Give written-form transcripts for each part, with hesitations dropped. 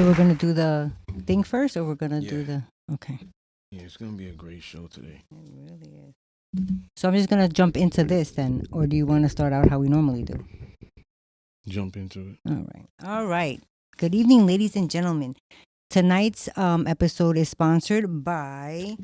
So we're gonna do the thing first, or we're gonna do Yeah. the okay. Yeah, it's gonna be a great show today. It really is. So I'm just gonna jump into this then, or do you want to start out how we normally do? Jump into it. All right. All right. Good evening, ladies and gentlemen. Tonight's episode is sponsored by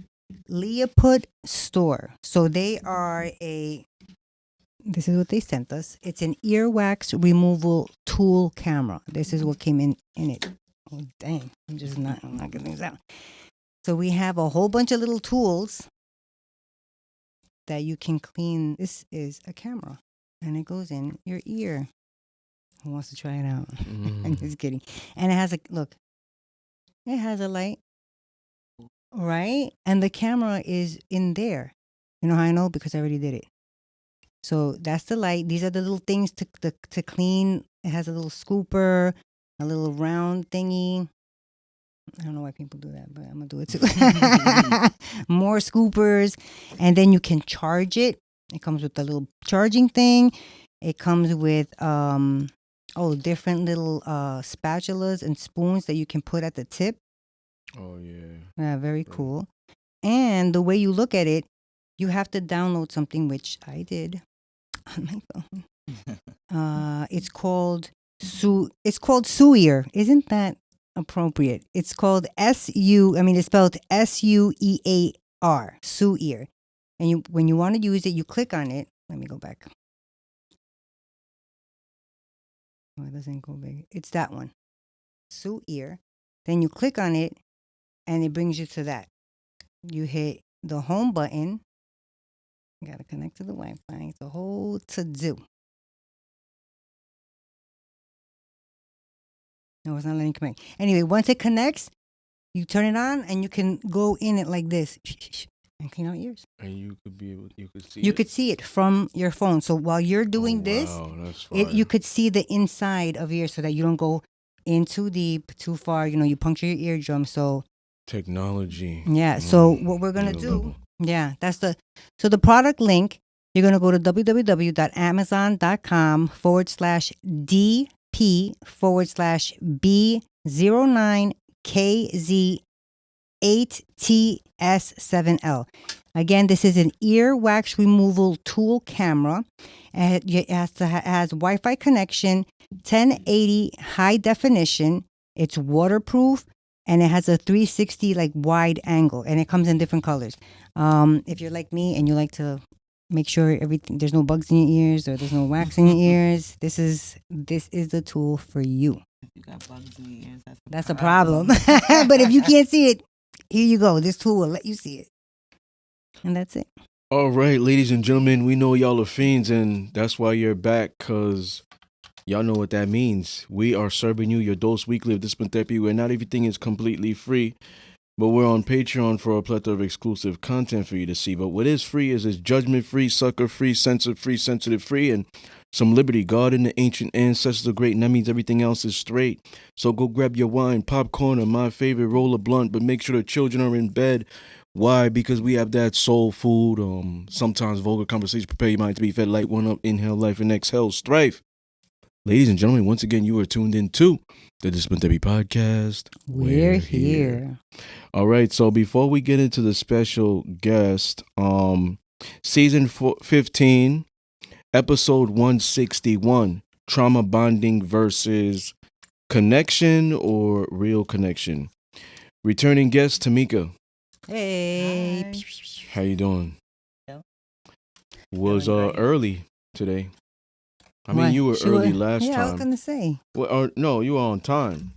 Leopard Store. So they are this is what they sent us. It's an earwax removal tool camera. This is what came in it. Oh, dang. I'm not getting this out. So we have a whole bunch of little tools that you can clean. This is a camera and it goes in your ear. Who wants to try it out? I'm just kidding. And it has it has a light, right? And the camera is in there. You know how I know? Because I already did it. So that's the light. These are the little things to clean. It has a little scooper, a little round thingy. I don't know why people do that, but I'm going to do it too. More scoopers. And then you can charge it. It comes with a little charging thing. It comes with different little spatulas and spoons that you can put at the tip. Oh, yeah. Yeah, very cool. And the way you look at it, you have to download something, which I did on my phone. It's called Sueer. Isn't that appropriate? It's called it's spelled SUEAR, Sueer. And when you want to use it, you click on it. Let me go back. Oh, it doesn't go big. It's that one, Sueer. Then you click on it, and it brings you to that. You hit the home button. You got to connect to the Wi-Fi. It's a whole to-do. No, it's not letting you connect. Anyway, once it connects, you turn it on, and you can go in it like this and clean out ears. And you could see it from your phone. So while you're doing this, you could see the inside of your, so that you don't go in too deep, too far. You puncture your eardrum. So technology. Yeah. So what we're gonna do? Yeah, so the product link. You're gonna go to www.amazon.com/DP/B09KZ8TS7L. Again, this is an earwax removal tool camera. And it has Wi-Fi connection, 1080 high definition. It's waterproof. And it has a 360 wide angle, and it comes in different colors. If you're like me and you like to make sure there's no bugs in your ears or there's no wax in your ears, this is the tool for you. If you got bugs in your ears, that's a problem. But if you can't see it, here you go. This tool will let you see it, and that's it. All right, ladies and gentlemen, we know y'all are fiends, and that's why you're back, because y'all know what that means. We are serving you your dose weekly of discipline therapy, where not everything is completely free, but we're on Patreon for a plethora of exclusive content for you to see. But what is free is judgment-free, sucker-free, censor-free, sensitive-free, and some liberty. God and the ancient ancestors are great, and that means everything else is straight. So go grab your wine, popcorn, or my favorite, roll a blunt, but make sure the children are in bed. Why? Because we have that soul food, sometimes vulgar conversation. Prepare your mind to be fed. Light one up, inhale life, and exhale strife. Ladies and gentlemen, once again, you are tuned in to the Discipline Therapy Podcast. We're here. All right, so before we get into the special guest, season 15, episode 161, trauma bonding versus connection or real connection. Returning guest, Tamika. Hey. Hi. How you doing? Yeah. Was early today. I mean, you were early last time. Yeah, I was going to say. Well, no, you were on time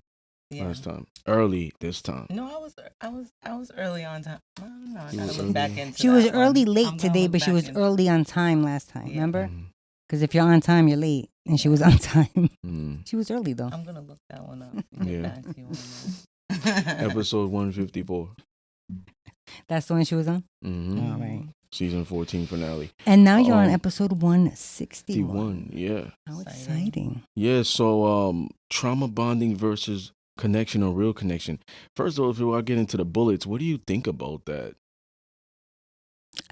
last time. Early this time. No, I was early on time. No, I gotta look back into She was that early one. late today, but she was early on time last time. Yeah. Remember? Because if you're on time, you're late. And she was on time. She was early, though. I'm going to look that one up. Yeah. Episode 154. That's the one she was on? Mm-hmm. All right. Season 14 finale. And now you're on episode 161. Yeah. How exciting. Yeah, so trauma bonding versus connection or real connection. First of all, if I get into the bullets, what do you think about that?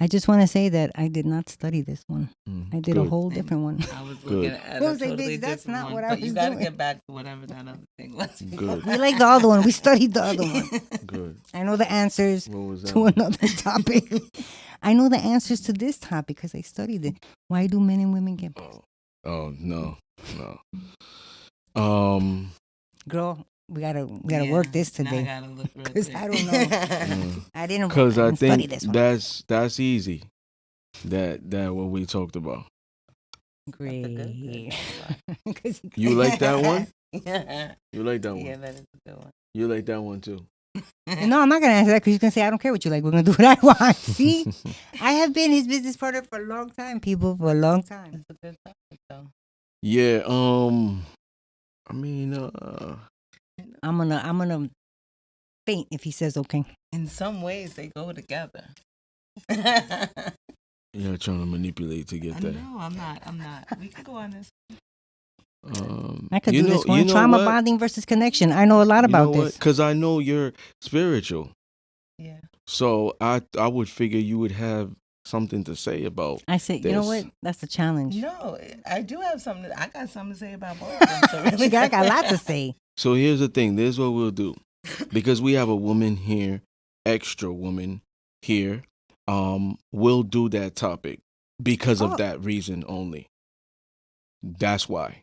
I just want to say that I did not study this one. I did a Good. whole different one. I was Good. looking at I a was like, totally bitch, that's different not one, what I but you was got to doing. get back to whatever that other thing was. Good. We like the other one. We studied the other one. Good. I know the answers What was that? to another topic. I know the answers to this topic because I studied it. Why do men and women get pissed? Oh no. Girl, we gotta Yeah, work this now I today. gotta look real 'Cause quick. I don't know. I didn't Because I study think this one. that's easy. That what we talked about. Great. 'Cause You like that one? Yeah. You like that one? Yeah, that is a good one. You like that one too? No, I'm not gonna answer that because you're gonna say I don't care what you like. We're gonna do what I want. See, I have been his business partner for a long time, people, for a long time. It's a good topic, though. Yeah. I mean, I'm gonna faint if he says okay. In some ways, they go together. you're trying to manipulate to get that. No, I'm not. We can go on this. I could you do know, this one. you know Trauma what? bonding versus connection. I know a lot about this. Because I know you're spiritual, Yeah. so I would figure you would have something to say about. I said, you know this. what? That's the challenge. No, I do have something. I got something to say about both of them. So really, I got a lot to say. So here's the thing. This is what we'll do, because we have a woman here, extra woman here. We'll do that topic because of that reason only. That's why.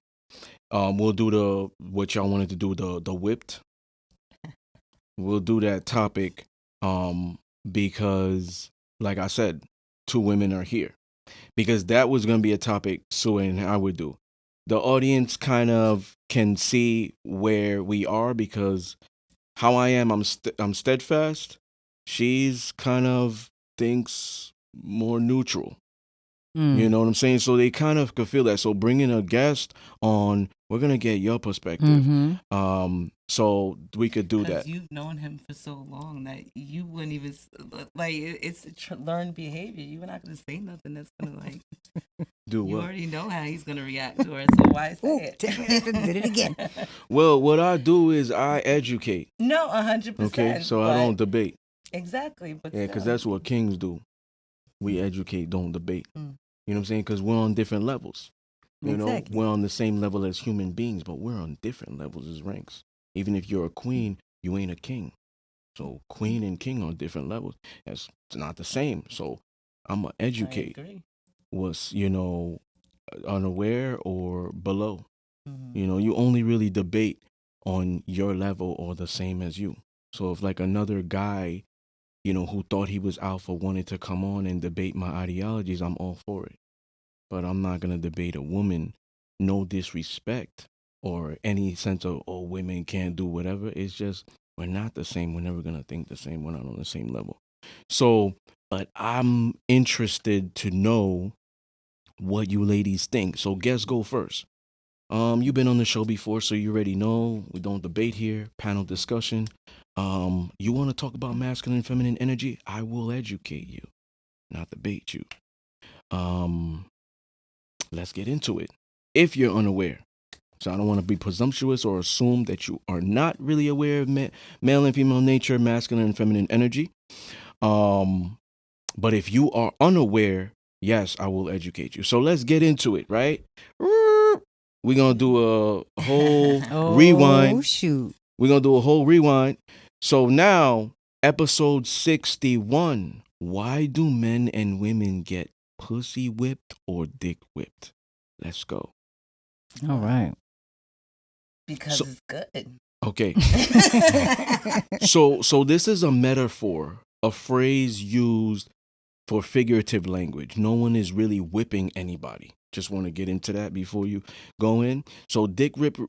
We'll do what y'all wanted to do, the whipped. We'll do that topic because, like I said, two women are here. Because that was going to be a topic Sue and I would do. The audience kind of can see where we are because how I am, I'm steadfast. She's kind of thinks more neutral. You know what I'm saying? So they kind of could feel that. So bringing a guest on, we're gonna get your perspective. So we could do that. You've known him for so long that you wouldn't even it's learned behavior. You're not gonna say nothing that's gonna Do you what? already know how he's gonna react to her. So why say it? Did it again. Well, what I do is I educate. No, 100%. Okay, so I don't debate. Exactly, but Yeah, because that's what kings do. We educate, don't debate. You know what I'm saying? Because we're on different levels. You know, we're on the same level as human beings, but we're on different levels as ranks. Even if you're a queen, you ain't a king. So queen and king are different levels. It's not the same. So I'm going to educate what's, unaware or below. You know, you only really debate on your level or the same as you. So if like another guy, who thought he was alpha wanted to come on and debate my ideologies, I'm all for it. But I'm not going to debate a woman, no disrespect or any sense of, oh, women can't do whatever. It's just, we're not the same. We're never going to think the same. We're not on the same level. So, but I'm interested to know what you ladies think. So guests go first. You've been on the show before, so you already know we don't debate here. Panel discussion. You want to talk about masculine and feminine energy? I will educate you, not debate you. Let's get into it. If you're unaware, so I don't want to be presumptuous or assume that you are not really aware of male and female nature, masculine and feminine energy. But if you are unaware, yes, I will educate you. So let's get into it, right? We're going to do a whole rewind. Oh, shoot. We're going to do a whole rewind. So now, episode 61. Why do men and women get pussy whipped or dick whipped? Let's go. All right. Because it's good. Okay. So this is a metaphor, a phrase used for figurative language. No one is really whipping anybody. Just want to get into that before you go in. So dick whipped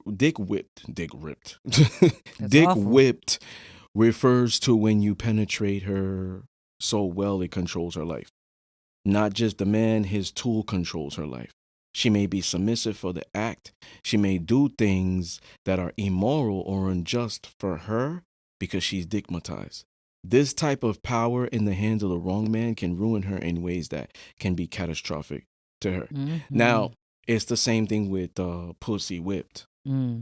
refers to when you penetrate her so well it controls her life. Not just the man, his tool controls her life. She may be submissive for the act. She may do things that are immoral or unjust for her because she's digmatized. This type of power in the hands of the wrong man can ruin her in ways that can be catastrophic to her. Now, it's the same thing with pussy whipped.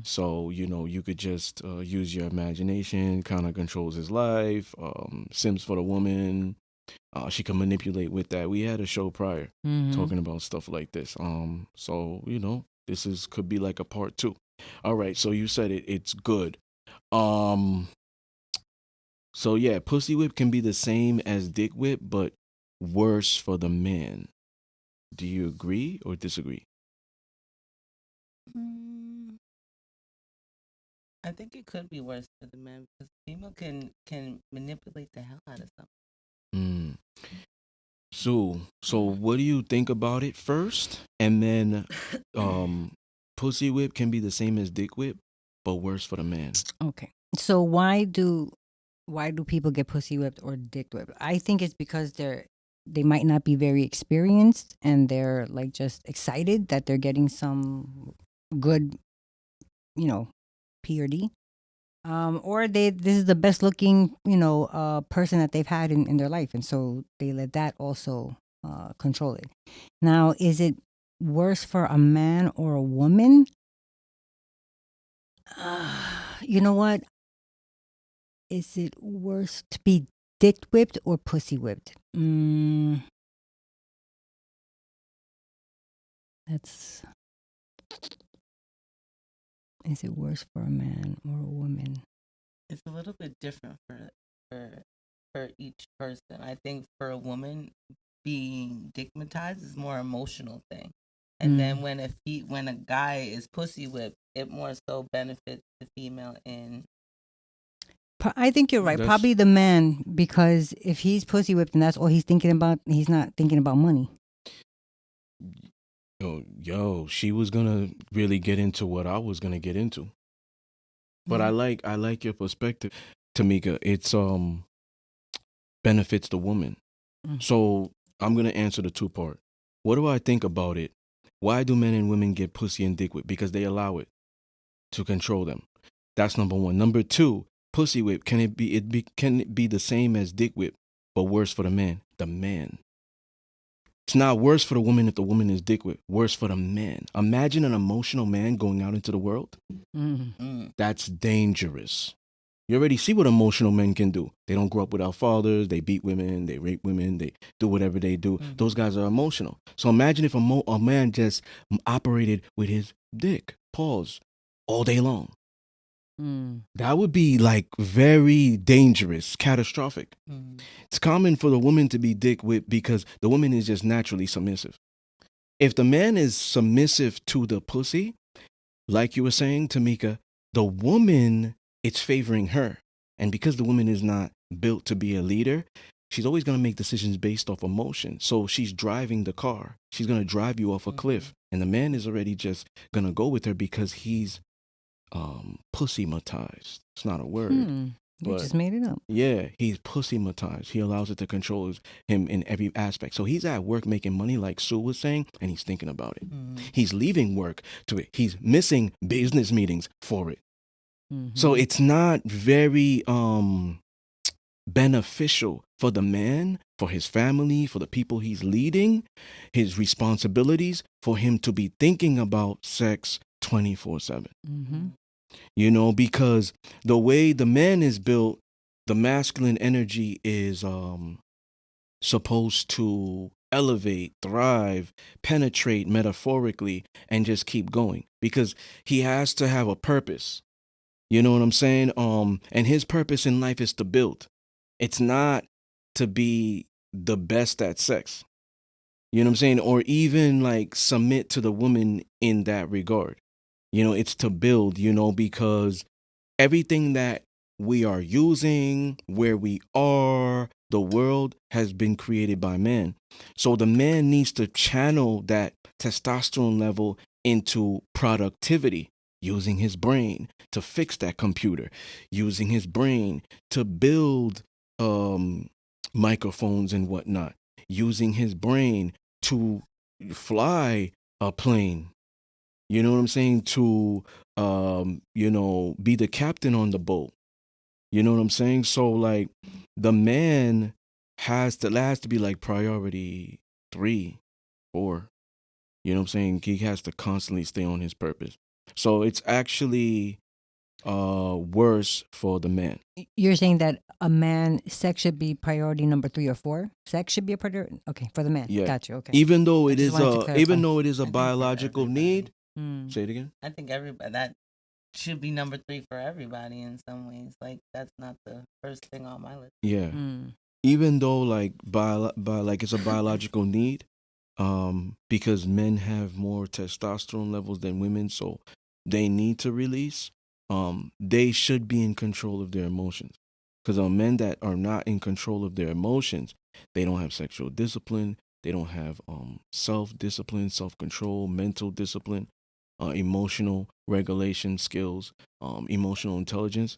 So, you could just use your imagination, kind of controls his life, sims for the woman, She can manipulate with that. We had a show prior Mhm. talking about stuff like this. So this is could be like a part 2. All right, so you said it's good. Um, so yeah, pussy whip can be the same as dick whip, but worse for the man. Do you agree or disagree? Mm, I think it could be worse for the man because female can manipulate the hell out of something. Mm. So what do you think about it first? And then pussy whip can be the same as dick whip, but worse for the man. Okay. So why do people get pussy whipped or dick whipped? I think it's because they might not be very experienced and they're like just excited that they're getting some good, P or D. Or this is the best looking, person that they've had in their life, and so they let that also control it. Now, is it worse for a man or a woman? You know what? Is it worse to be dick whipped or pussy whipped? That's Is it worse for a man or a woman? It's a little bit different for for each person. I think for a woman, being digmatized is more emotional thing, and then when a guy is pussy whipped, it more so benefits the female in. I think you're right. That's Probably the man, because if he's pussy whipped and that's all he's thinking about, he's not thinking about money. she was gonna really get into what I was gonna get into. But I like your perspective, Tamika. It's benefits the woman. Mm. So I'm gonna answer the 2 part. What do I think about it? Why do men and women get pussy and dick whip? Because they allow it to control them. That's number one. Number two, pussy whip. Can it be the same as dick whip, but worse for the man? The man. It's not worse for the woman if the woman is dick whip. Worse for the man. Imagine an emotional man going out into the world. That's dangerous. You already see what emotional men can do. They don't grow up without fathers. They beat women. They rape women. They do whatever they do. Those guys are emotional. So imagine if a man just operated with his dick, pause, all day long. That would be like very dangerous, catastrophic. It's common for the woman to be dick whipped because the woman is just naturally submissive. If the man is submissive to the pussy, like you were saying, Tamika, the woman, it's favoring her. And because the woman is not built to be a leader, she's always going to make decisions based off emotion. So she's driving the car. She's going to drive you off a cliff. And the man is already just going to go with her because he's pussymatized. It's not a word. You just made it up. Yeah, he's pussymatized. He allows it to control him in every aspect. So he's at work making money, like Sue was saying, and he's thinking about it. He's leaving work to it. He's missing business meetings for it. So it's not very beneficial for the man, for his family, for the people he's leading, his responsibilities, for him to be thinking about sex 24/7. Because the way the man is built, the masculine energy is supposed to elevate, thrive, penetrate metaphorically, and just keep going because he has to have a purpose. You know what I'm saying? And his purpose in life is to build. It's not to be the best at sex. You know what I'm saying? Or even like submit to the woman in that regard. It's to build, because everything that we are using, where we are, the world has been created by man. So the man needs to channel that testosterone level into productivity, using his brain to fix that computer, using his brain to build microphones and whatnot, using his brain to fly a plane. You know what I'm saying? To be the captain on the boat. You know what I'm saying? So like the man has to be like priority 3, 4. You know what I'm saying? He has to constantly stay on his purpose. So it's actually worse for the man. You're saying that a man, sex should be priority number 3 or 4? Sex should be a priority? Okay, for the man. Yeah. Got you, okay. Even though I it just is wanted to a clarify. even though it is a I think for biological everybody. need. Mm. Say it again. I think everybody that should be number 3 for everybody in some ways. Like that's not the first thing on my list. Yeah. Mm. Even though like like it's a biological need, because men have more testosterone levels than women, so they need to release. They should be in control of their emotions. Because men that are not in control of their emotions, they don't have sexual discipline. They don't have self-discipline, self-control, mental discipline, emotional regulation skills, emotional intelligence.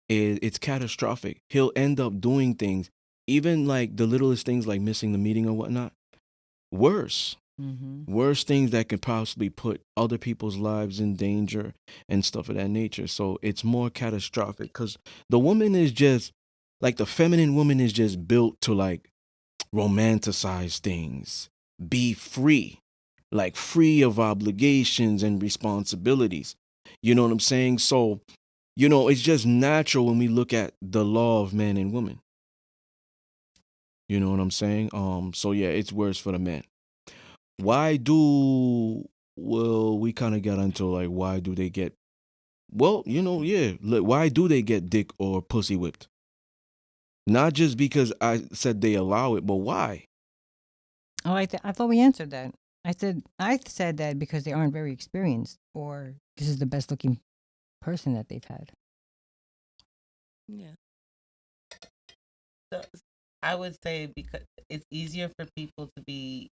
It's catastrophic. He'll end up doing things, even like the littlest things like missing the meeting or whatnot, worse. Mm-hmm. Worse things that could possibly put other people's lives in danger and stuff of that nature. So it's more catastrophic because the woman is just like the feminine woman is just built to like romanticize things, be free, like free of obligations and responsibilities. You know what I'm saying? So, it's just natural when we look at the law of man and woman. You know what I'm saying? So yeah, it's worse for the men. Well, we kind of got into like why do they get why do they get dick or pussy whipped? Not just because I said they allow it, but why? Oh, I thought we answered that. I said that because they aren't very experienced, or this is the best looking person that they've had. Yeah. So I would say because it's easier for people to be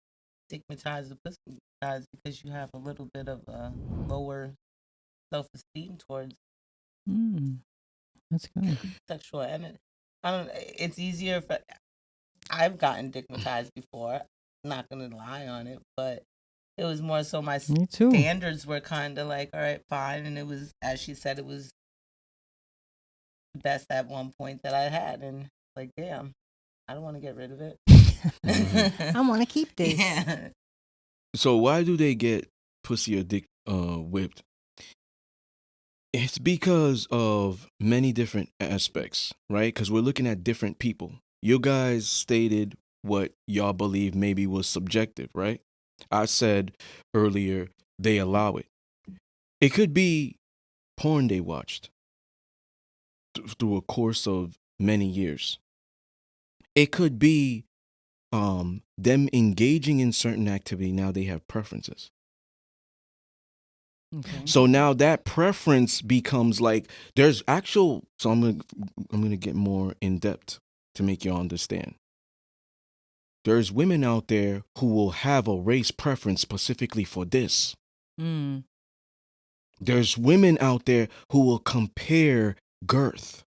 stigmatized or stigmatized because you have a little bit of a lower self-esteem towards That's good. sexual and it's easier for I've gotten stigmatized before, not gonna lie on it, but it was more so my Me too. standards were kind of like, all right, fine, and it was, as she said, it was the best at one point that I had, and like, damn, I don't want to get rid of it. I want to keep this. Yeah. So why do they get pussy or dick whipped? It's because of many different aspects, right? Because we're looking at different people. You guys stated what y'all believe maybe was subjective, right? I said earlier they allow it. It could be porn they watched through a course of many years. It could be them engaging in certain activity. Now they have preferences. Okay. So now that preference becomes like there's actual. So I'm gonna get more in depth to make you understand. There's women out there who will have a race preference specifically for this. Mm. There's women out there who will compare girth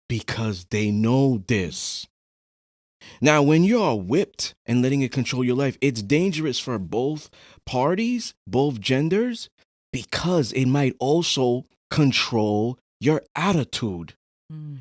because they know this. Now, when you are whipped and letting it control your life, it's dangerous for both parties, both genders, because it might also control your attitude.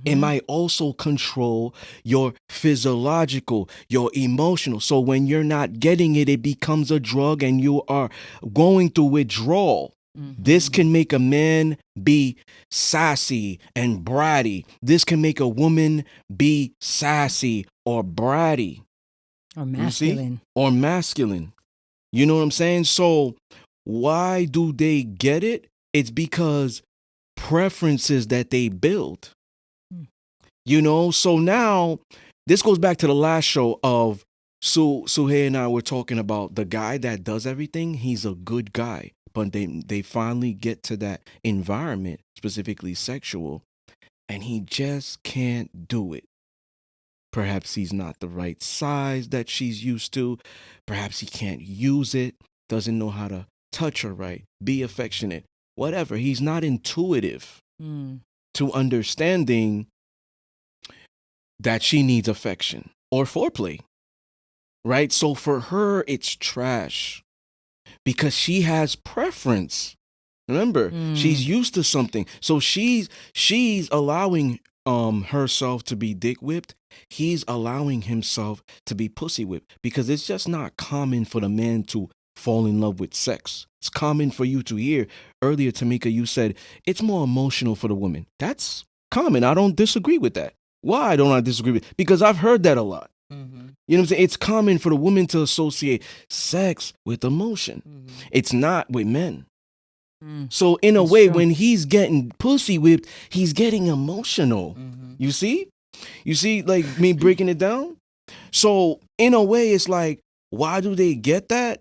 It might also control your physiological, your emotional. So when you're not getting it, it becomes a drug and you are going through withdrawal. This can make a man be sassy and bratty. This can make a woman be sassy or bratty. Or masculine. Or masculine. You know what I'm saying? So why do they get it? It's because preferences that they build. So now this goes back to the last show of Suhei and I were talking about the guy that does everything. He's a good guy, but they finally get to that environment, specifically sexual, and he just can't do it. Perhaps he's not the right size that she's used to. Perhaps he can't use it, doesn't know how to touch her right, be affectionate, whatever. He's not intuitive to understanding that she needs affection or foreplay, right? So for her, it's trash because she has preference. Remember, she's used to something. So she's allowing herself to be dick whipped. He's allowing himself to be pussy whipped because it's just not common for the man to fall in love with sex. It's common for you to hear. Earlier, Tamika, you said it's more emotional for the woman. That's common. I don't disagree with that. Why don't I disagree with it? Because I've heard that a lot. Mm-hmm. You know what I'm saying? It's common for the woman to associate sex with emotion. Mm-hmm. It's not with men. Mm. So in a That's way, true. when he's getting pussy whipped, he's getting emotional. Mm-hmm. You see? You see, like me breaking it down? So in a way, it's like, why do they get that?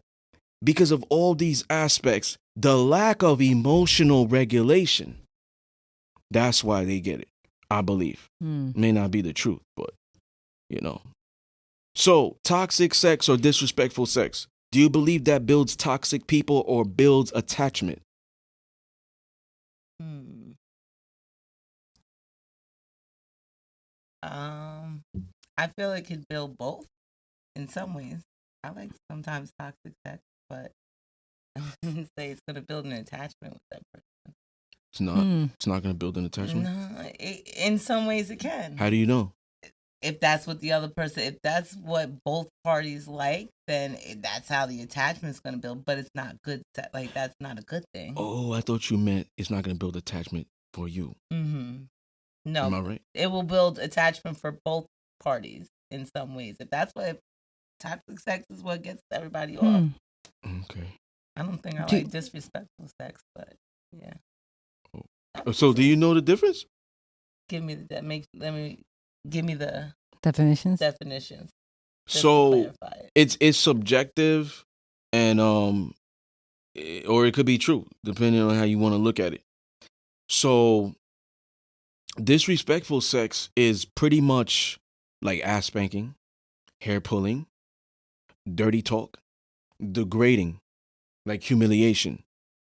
Because of all these aspects, the lack of emotional regulation. That's why they get it, I believe. Mm. May not be the truth, but you know. So, toxic sex or disrespectful sex. Do you believe that builds toxic people or builds attachment? Hmm. I feel it could build both in some ways. I like sometimes toxic sex, but I wouldn't say it's gonna build an attachment with that person. It's not. Mm. It's not going to build an attachment. No, in some ways it can. How do you know? If that's what the other person, if that's what both parties like, then that's how the attachment's gonna build. But it's not good. Like that's not a good thing. Oh, I thought you meant it's not going to build attachment for you. Mm-hmm. No, Am I right? it will build attachment for both parties in some ways. If that's what toxic sex is, what gets everybody off. Mm. Okay. I don't think I Do- like disrespectful sex, but yeah. So, do you know the difference? Give me give me the Definitions. definitions. just to So, clarify it. it's subjective, and or it could be true depending on how you want to look at it. So, disrespectful sex is pretty much like ass spanking, hair pulling, dirty talk, degrading, like humiliation,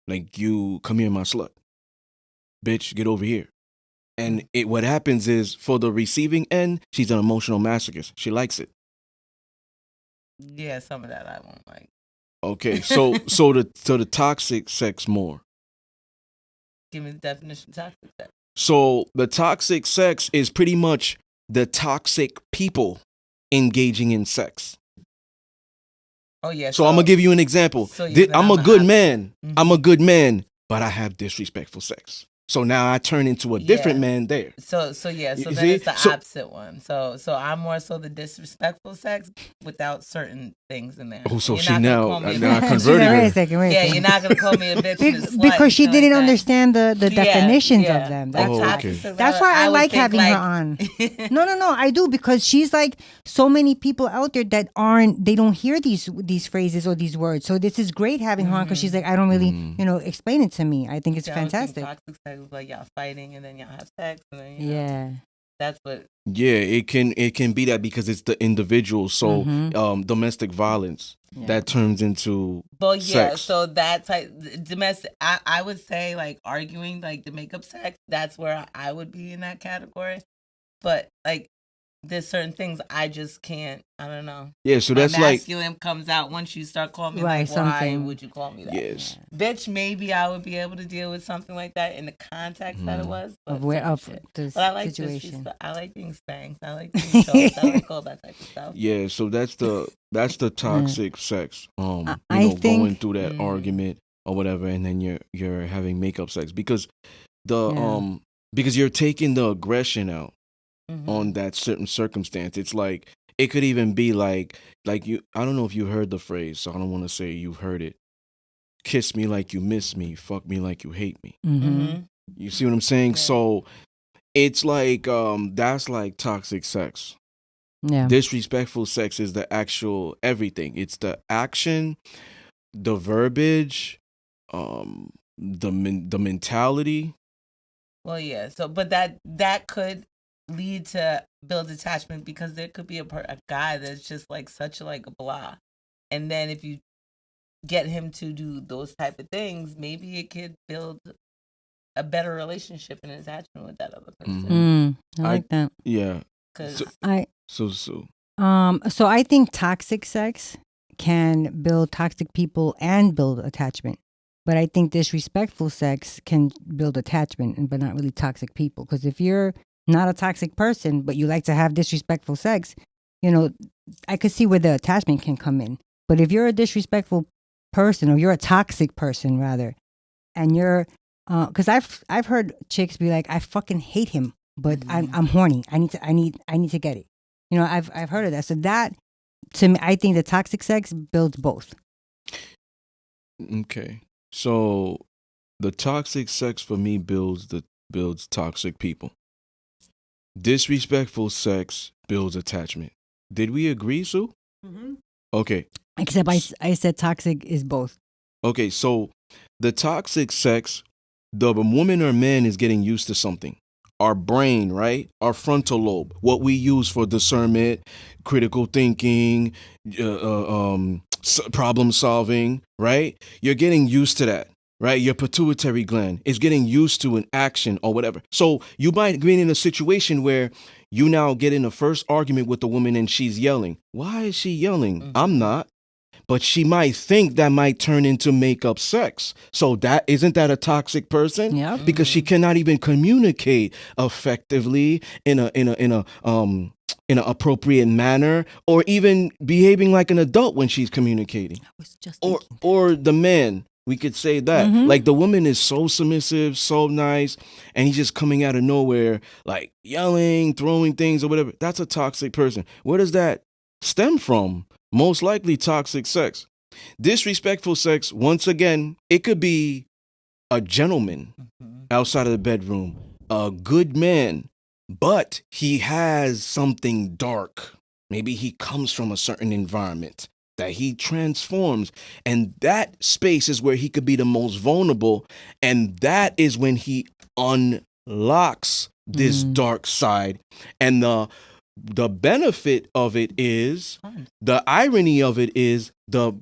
like you come here, my slut, bitch, get over here. And what happens is for the receiving end, she's an emotional masochist. She likes it. Yeah, some of that I won't like. Okay, so the toxic sex more. Give me the definition of toxic sex. So the toxic sex is pretty much the toxic people engaging in sex. Oh yeah. So I'm gonna give you an example. So you're I'm on a the good opposite. man. Mhm. I'm a good man, but I have disrespectful sex. So now I turn into a different Yeah. man there. So yeah. So You then see? it's the So- opposite one. So I'm more so the disrespectful sex without certain things in there. Oh, so You're she not gonna now call me a now I bitch. She's converted like, wait a her. second, wait a Yeah, second. you're not gonna call me a bitch and a slut. Because she and didn't like that. understand the Yeah, definitions yeah. of them. Like Oh, That's toxic okay. sex, That's why I would like think, having her on. No, I do, because she's like so many people out there that they don't hear these phrases or these words. So this is great having her on, because she's like, I don't really, explain it to me. I think it's See, I would think fantastic. toxic sex is like y'all fighting and then y'all have sex and then Yeah. that's what. Yeah, it can be that because it's the individual. So Mhm. domestic violence Yeah. that turns into But yeah, sex. so that type domestic. I would say like arguing like the makeup sex. That's where I would be in that category. But like there's certain things I just can't. I don't know. Yeah, so My that's like masculine comes out once you start calling me Right, like, why something. would you call me that? yes. Bitch, maybe I would be able to deal with something like that in the context that it was. But, Of where certain of shit. the But I like situation. disrespect. I like being spanked. I like being choked. I like all that type of stuff. Yeah, so that's the toxic sex. I Going think- through that argument or whatever, and then you're having makeup sex because Yeah. because you're taking the aggression out Mhm. on that certain circumstance. It's like it could even be like you. I don't know if you heard the phrase, so I don't want to say you've heard it. Kiss me like you miss me, fuck me like you hate me. Mhm. You see what I'm saying? Yeah. So it's like that's like toxic sex. Yeah. Disrespectful sex is the actual everything. It's the action, the verbiage, the mentality. Well, yeah. So, but that could lead to build attachment because there could be a guy that's just like such like a blah, and then if you get him to do those type of things, maybe it could build a better relationship and attachment with that other person. I like that. Yeah. Because So I think toxic sex can build toxic people and build attachment. But I think disrespectful sex can build attachment, but not really toxic people. Because if you're not a toxic person, but you like to have disrespectful sex, I could see where the attachment can come in. But if you're a disrespectful person, or you're a toxic person rather, and you're, because I've heard chicks be like, I fucking hate him, but I'm horny. I need to get it. You know, I've heard of that. So that, to me, I think the toxic sex builds both. Okay. So the toxic sex for me builds toxic people. Disrespectful sex builds attachment. Did we agree, Sue? Mm-hmm. Okay. Except I said toxic is both. Okay, so the toxic sex, the woman or man is getting used to something. Our brain, right? Our frontal lobe, what we use for discernment, critical thinking, problem solving, right? You're getting used to that, right? Your pituitary gland is getting used to an action or whatever. So you might be in a situation where you now get in a first argument with the woman and she's yelling. Why is she yelling? Mm-hmm. I'm not. But she might think that might turn into make-up sex. So that isn't that a toxic person? Yeah. Because she cannot even communicate effectively in an appropriate manner, or even behaving like an adult when she's communicating. I was just Or the man, we could say that. Mhm. Like the woman is so submissive, so nice, and he's just coming out of nowhere, like yelling, throwing things or whatever. That's a toxic person. Where does that stem from? Most likely toxic sex. Disrespectful sex, once again, it could be a gentleman outside of the bedroom, a good man, but he has something dark. Maybe he comes from a certain environment that he transforms, and that space is where he could be the most vulnerable, and that is when he unlocks this dark side. And the benefit of it is, the irony of it is, the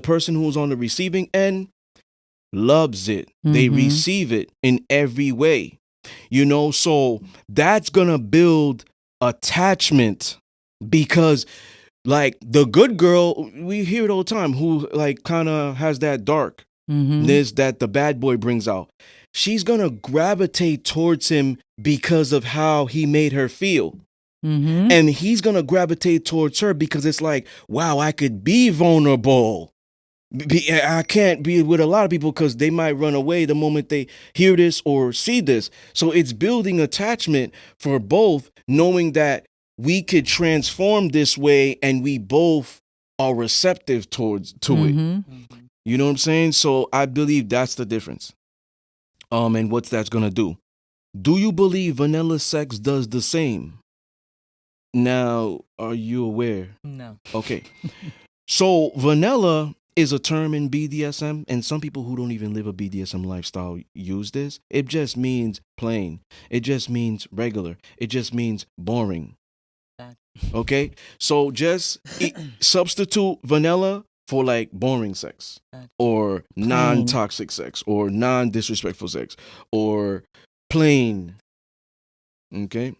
person who's on the receiving end loves it. They receive it in every way. You know, so that's gonna build attachment, because like the good girl, we hear it all the time, who like kind of has that darkness that the bad boy brings out. She's gonna gravitate towards him because of how he made her feel. And he's going to gravitate towards her because it's like, wow, I could be vulnerable. I can't be with a lot of people because they might run away the moment they hear this or see this. So it's building attachment for both, knowing that we could transform this way and we both are receptive to it. You know what I'm saying? So I believe that's the difference. And what's that's going to do? Do you believe vanilla sex does the same? Now, are you aware? No. Okay. So vanilla is a term in BDSM, and some people who don't even live a BDSM lifestyle use this. It just means plain. It just means regular. It just means boring. Okay? So just substitute vanilla for like boring sex, or non-toxic sex, or non-disrespectful sex, or plain. Okay?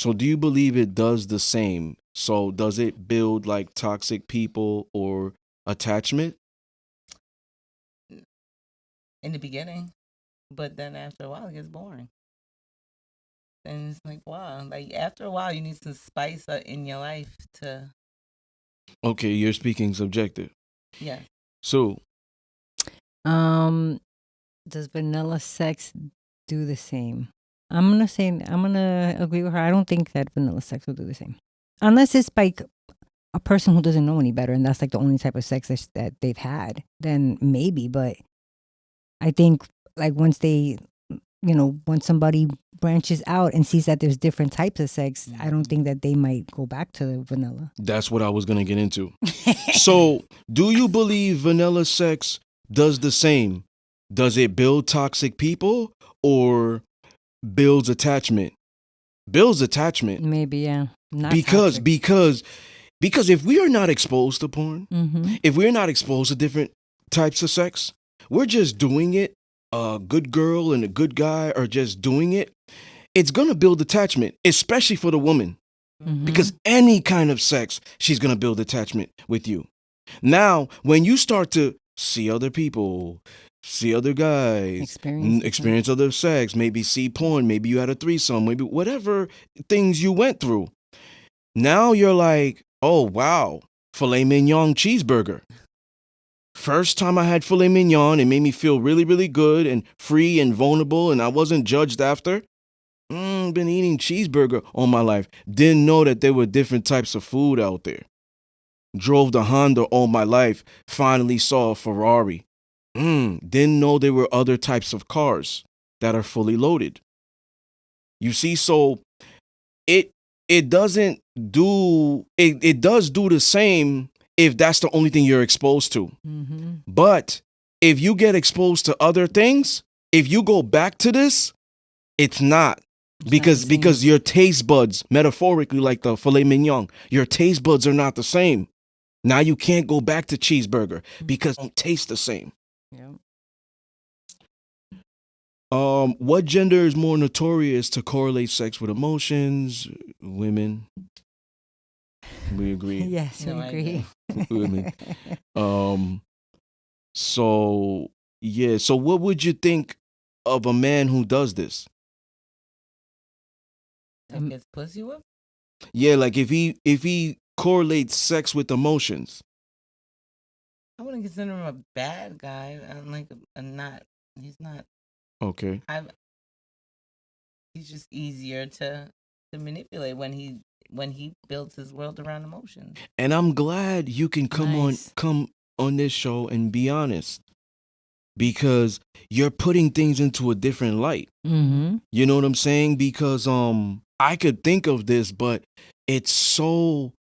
So do you believe it does the same? So does it build like toxic people or attachment? In the beginning, but then after a while it gets boring. And it's like, wow, like after a while you need some spice in your life to. Okay, you're speaking subjective. Yeah. So, does vanilla sex do the same? I'm gonna agree with her. I don't think that vanilla sex will do the same, unless it's like a person who doesn't know any better, and that's like the only type of sex that they've had. Then maybe, but I think like once somebody branches out and sees that there's different types of sex, I don't think that they might go back to the vanilla. That's what I was gonna get into. So, do you believe vanilla sex does the same? Does it build toxic people or builds attachment? Builds attachment. Maybe, yeah. Not because toxic. because if we are not exposed to porn, Mm-hmm. if we're not exposed to different types of sex, we're just doing it. A good girl and a good guy are just doing it. It's gonna build attachment, especially for the woman, because any kind of sex, she's gonna build attachment with you. Now, when you start to see other people, see other guys, experience other sex, maybe see porn, maybe you had a threesome, maybe whatever things you went through. Now you're like, oh wow, filet mignon cheeseburger. First time I had filet mignon, it made me feel really, really good and free and vulnerable, and I wasn't judged after. Been eating cheeseburger all my life. Didn't know that there were different types of food out there. Drove the Honda all my life. Finally saw a Ferrari. Didn't know there were other types of cars that are fully loaded. You see, so it doesn't do it does do the same if that's the only thing you're exposed to. Mm-hmm. But if you get exposed to other things, if you go back to this, it's not. Because your taste buds, metaphorically like the filet mignon, your taste buds are not the same. Now you can't go back to cheeseburger because it don't taste the same. Yeah. What gender is more notorious to correlate sex with emotions? Women. We agree. Yes, we No, I agree. Women. So yeah. So what would you think of a man who does this? That gets pussy whipped? Yeah, like if he correlates sex with emotions. I wouldn't consider him a bad guy. I'm like he's not. Okay. He's just easier to manipulate when he builds his world around emotions. And I'm glad you can Nice. come on this show and be honest. Because you're putting things into a different light. Mm-hmm. You know what I'm saying? Because I could think of this, but it's so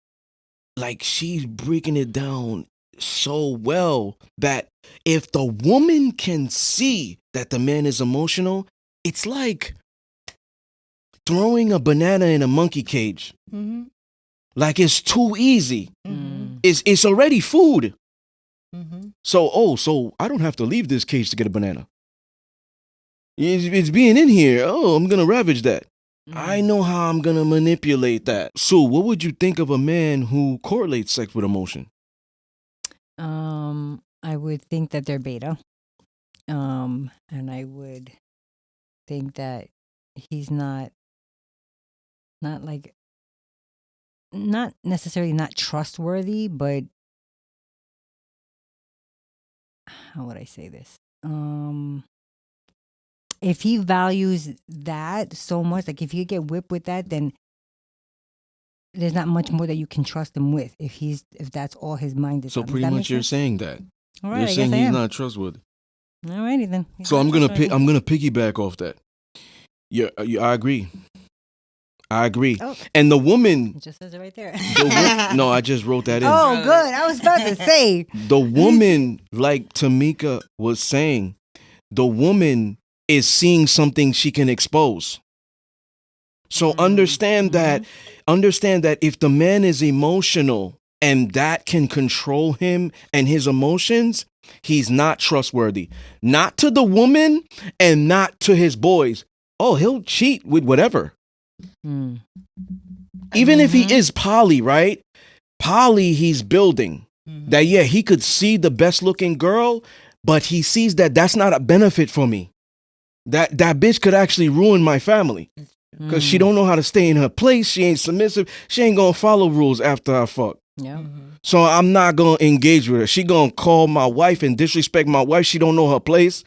like she's breaking it down so well that if the woman can see that the man is emotional, it's like throwing a banana in a monkey cage. Mm-hmm. Like it's too easy. Mm-hmm. It's already food. Mm-hmm. So I don't have to leave this cage to get a banana. It's being in here. Oh, I'm gonna ravage that. I know how I'm gonna manipulate that. So, what would you think of a man who correlates sex with emotion? I would think that they're beta. And I would think that he's not like not necessarily not trustworthy, but how would I say this? If he values that so much, like if you get whipped with that, then there's not much more that you can trust him with. If that's all his mind is So on. Does pretty that make much you're sense? saying that. All right, You're I saying guess I he's am. not trustworthy. Alrighty then. He's So not I'm gonna trustworthy. I'm gonna piggyback off that. Yeah, I agree. I agree. Oh. And the woman, It just says it right there. no, I just wrote that in. Oh, good. I was about to say. The woman, like Tamika was saying, the woman is seeing something she can expose. So understand that if the man is emotional and that can control him and his emotions, he's not trustworthy. Not to the woman and not to his boys. Oh, he'll cheat with whatever. Mm. Even if he is poly, right? Poly, he's building. That, yeah, he could see the best looking girl, but he sees that that's not a benefit for me. That bitch could actually ruin my family. Because she don't know how to stay in her place. She ain't submissive. She ain't going to follow rules after I fuck. Yeah. So I'm not going to engage with her. She going to call my wife and disrespect my wife. She don't know her place.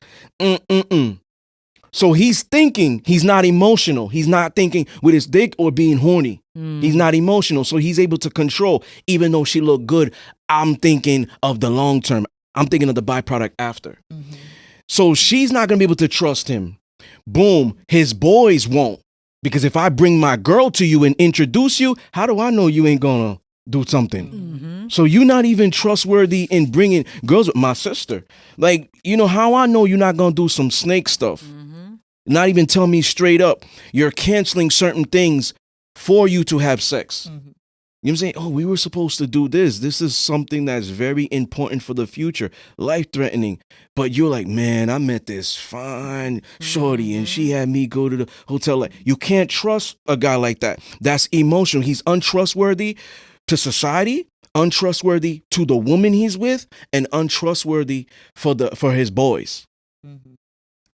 So he's thinking he's not emotional. He's not thinking with his dick or being horny. He's not emotional. So he's able to control. Even though she look good, I'm thinking of the long term. I'm thinking of the byproduct after. So she's not going to be able to trust him. Boom. His boys won't. Because if I bring my girl to you and introduce you, how do I know you ain't going to do something? So you're not even trustworthy in bringing girls with my sister. Like, you know how I know you're not going to do some snake stuff? Not even tell me straight up. You're canceling certain things for you to have sex. You know what I'm saying? Oh, we were supposed to do this. This is something that's very important for the future, life-threatening. But you're like, man, I met this fine shorty and she had me go to the hotel. Like, you can't trust a guy like that. That's emotional. He's untrustworthy to society, untrustworthy to the woman he's with, and untrustworthy for his boys.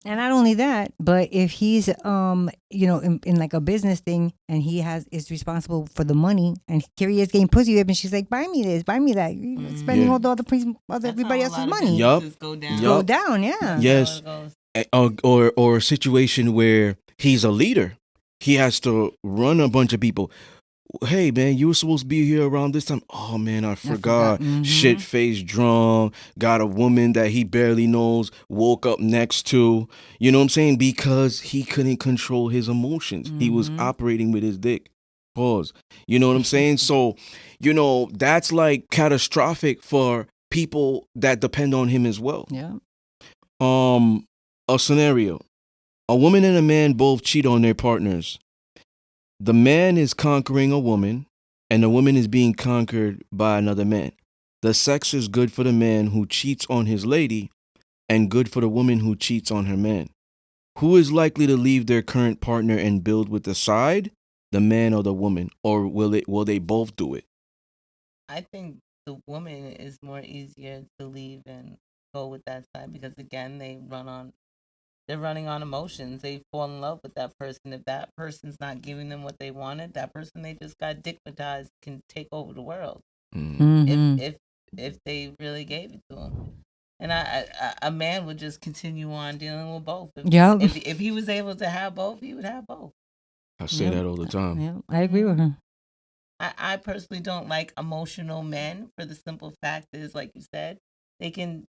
And not only that, but if he's in like a business thing and is responsible for the money and here he is getting pussy whipped and she's like, buy me this, buy me that. You're spending Yeah. all the other That's everybody how a else's lot of money. Yup. businesses go down. Yup. Go down, yeah. That's Yes. how it goes. Or a situation where he's a leader. He has to run a bunch of people. Hey man, you were supposed to be here around this time. Oh man, I forgot. Mhm. Shit faced drunk. Got a woman that he barely knows. Woke up next to. You know what I'm saying? Because he couldn't control his emotions. He was Mhm. operating with his dick. Pause. You know what I'm saying? So, that's like catastrophic for people that depend on him as well. Yeah. A scenario. A woman and a man both cheat on their partners. The man is conquering a woman, and the woman is being conquered by another man. The sex is good for the man who cheats on his lady, and good for the woman who cheats on her man. Who is likely to leave their current partner and build with the side, the man or the woman, or will they both do it? I think the woman is more easier to leave and go with that side because again they're running on emotions. They fall in love with that person. If that person's not giving them what they wanted, that person they just got digmatized can take over the world. Mhm. If they really gave it to him. And a man would just continue on dealing with both. Yep. If he was able to have both, he would have both. I say that all the time. Yeah, I agree with her. I personally don't like emotional men for the simple fact is, like you said, they can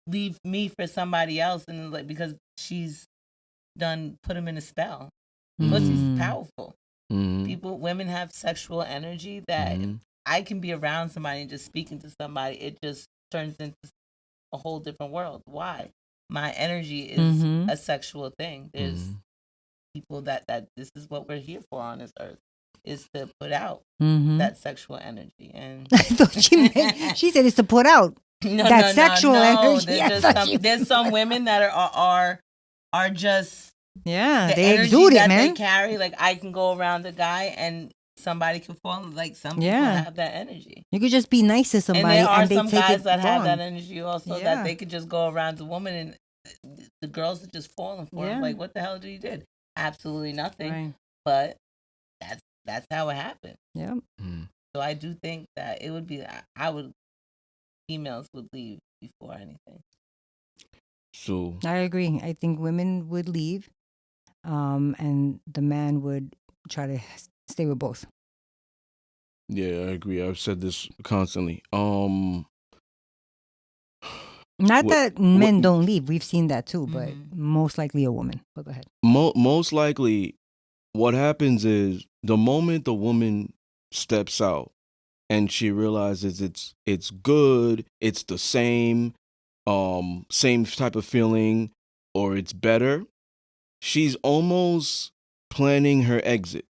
leave me for somebody else and like because she's done put him in a spell. Pussy's powerful. Women have sexual energy that I can be around somebody and just speaking to somebody, it just turns into a whole different world. Why? My energy is a sexual thing. There's people that this is what we're here for on this earth is to put out that sexual energy. And I thought she said it's to put out that sexual energy. There's some women that are just yeah, the they energy exude it, that man. they carry. Like I can go around a guy and somebody can fall. Like some people have that energy. You could just be nice to somebody, And there are they some take guys it that have wrong. that energy also that they could just go around the woman and the girls are just falling for him. Like, what the hell did he did? Absolutely nothing. Right. But that's how it happened. Yeah. So I do think that it would be females would leave before anything. So I agree. I think women would leave, and the man would try to stay with both. yeah, I agree. I've said this constantly. Not What- that men don't leave. We've seen that too, but Mhm. most likely a woman. But go ahead. Most likely, what happens is the moment the woman steps out and she realizes it's good, it's the same type of feeling, or it's better, she's almost planning her exit.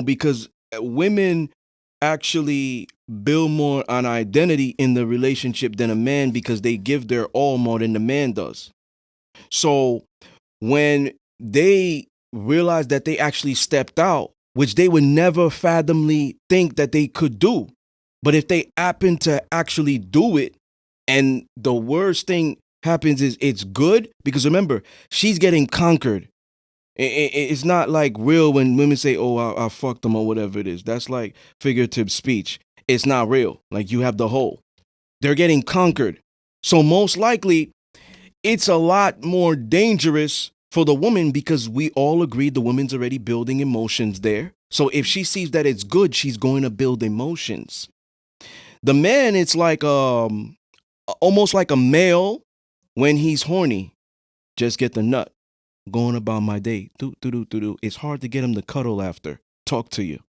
Because women actually build more on identity in the relationship than a man because they give their all more than the man does. So when they realize that they actually stepped out, which they would never fathomly think that they could do, but if they happen to actually do it, and the worst thing happens is it's good, because remember, she's getting conquered. It's not like real when women say, oh, I fucked them or whatever it is. That's like figurative speech. It's not real. Like you have the whole. They're getting conquered. So most likely, it's a lot more dangerous for the woman because we all agree the woman's already building emotions there. So if she sees that it's good, she's going to build emotions. The man, it's like almost like a male when he's horny. Just get the nut. Going about my day. It's hard to get him to cuddle after. Talk to you.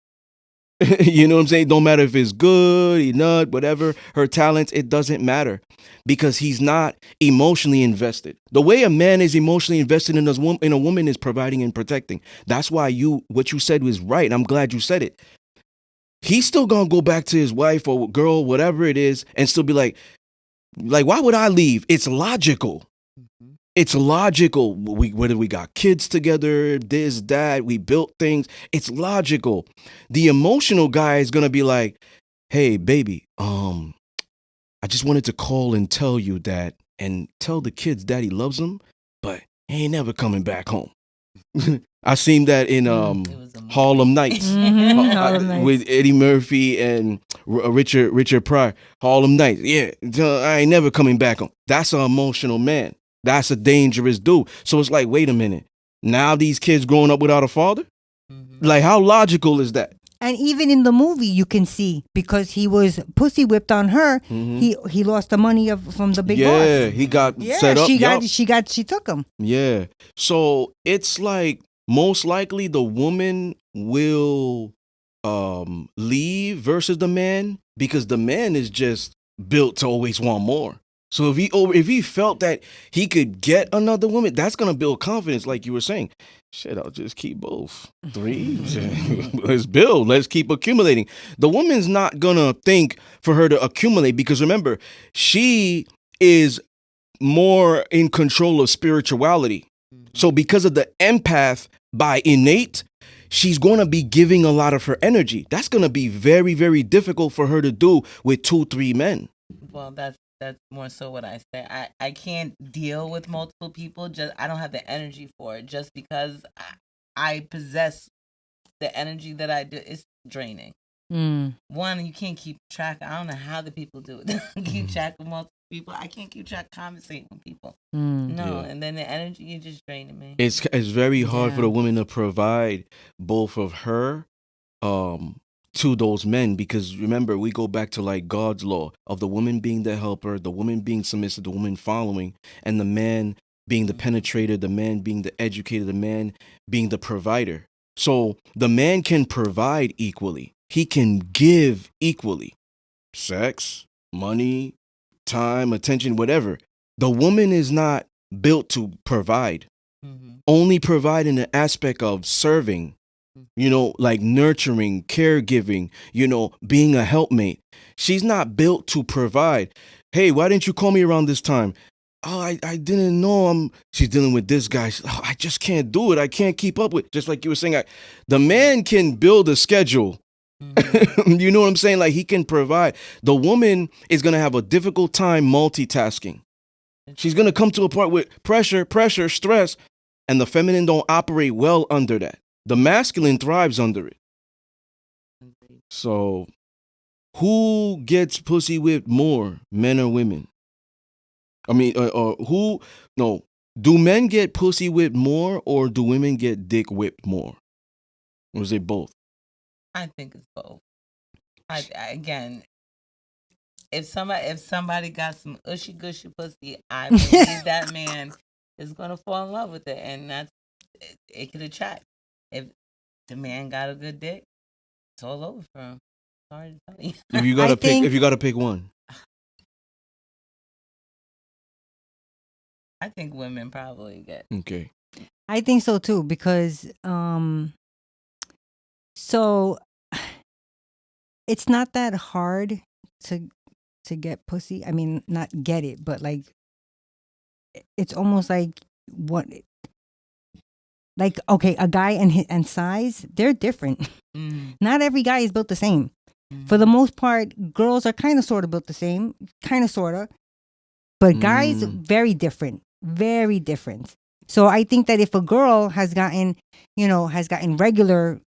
You know what I'm saying? Don't matter if it's good, he nut, whatever, her talents, it doesn't matter because he's not emotionally invested. The way a man is emotionally invested in a woman is providing and protecting. That's why what you said was right. I'm glad you said it. He's still gonna go back to his wife or girl, whatever it is, and still be like, why would I leave? It's logical. It's logical. Whether we got kids together, this, that, we built things. It's logical. The emotional guy is gonna be like, "Hey, baby, I just wanted to call and tell you that, and tell the kids daddy loves them, but he ain't never coming back home. I seen that in Harlem Nights. Harlem Nights. With Eddie Murphy and Richard Pryor. Harlem Nights. Yeah, I ain't never coming back home. That's an emotional man. That's a dangerous dude. So it's like, wait a minute. Now these kids growing up without a father? Like, how logical is that? And even in the movie, you can see because he was pussy whipped on her. He lost the money from the big boss. Yeah, he got set up. She took him. Yeah. So it's like most likely the woman will leave versus the man because the man is just built to always want more. So if he felt that he could get another woman, that's gonna build confidence, like you were saying. Shit, I'll just keep both. 3. Let's build. Let's keep accumulating. The woman's not gonna think for her to accumulate because remember, she is more in control of spirituality. So because of the empath by innate, she's going to be giving a lot of her energy. That's going to be very, very difficult for her to do with 2-3 men. Well, that's more so what I say. I can't deal with multiple people. Just I don't have the energy for it. Just because I possess the energy that I do, it's draining. One, you can't keep track. I don't know how the people do it. Keep track of multiple people. I can't keep track conversating with people. No, and then the energy, you're just draining me. It's very hard for the woman to provide both of her to those men because remember, we go back to like God's law of the woman being the helper, the woman being submissive, the woman following, and the man being the penetrator, the man being the educator, the man being the provider. So the man can provide equally. He can give equally. Sex, money, time, attention, whatever. The woman is not built to provide. Only provide in the aspect of serving, like nurturing, caregiving, being a helpmate. She's not built to provide. Hey, why didn't you call me around this time? Oh, I didn't know she's dealing with this guy. I just can't do it. I can't keep up with, just like you were saying, the man can build a schedule. You know what I'm saying? Like he can provide. The woman is going to have a difficult time multitasking. She's going to come to a point with pressure, stress, and the feminine don't operate well under that. The masculine thrives under it. So who gets pussy whipped more, men or women? I mean, do men get pussy whipped more or do women get dick whipped more? Or is it both? I think it's both. Again, if somebody got some ushy gushy pussy, I believe that man is gonna fall in love with it, and it could attract. If the man got a good dick, it's all over for him. Sorry to tell you. If you gotta pick one, I think women probably get. Okay. I think so too because so it's not that hard to get pussy. I mean, not get it, but like it's almost like what, like okay, a guy and size, they're different. Not every guy is built the same. For the most part, girls are kind of sort of built the same, kind of sort of, but guys very different, very different. So I think that if a girl has gotten regular,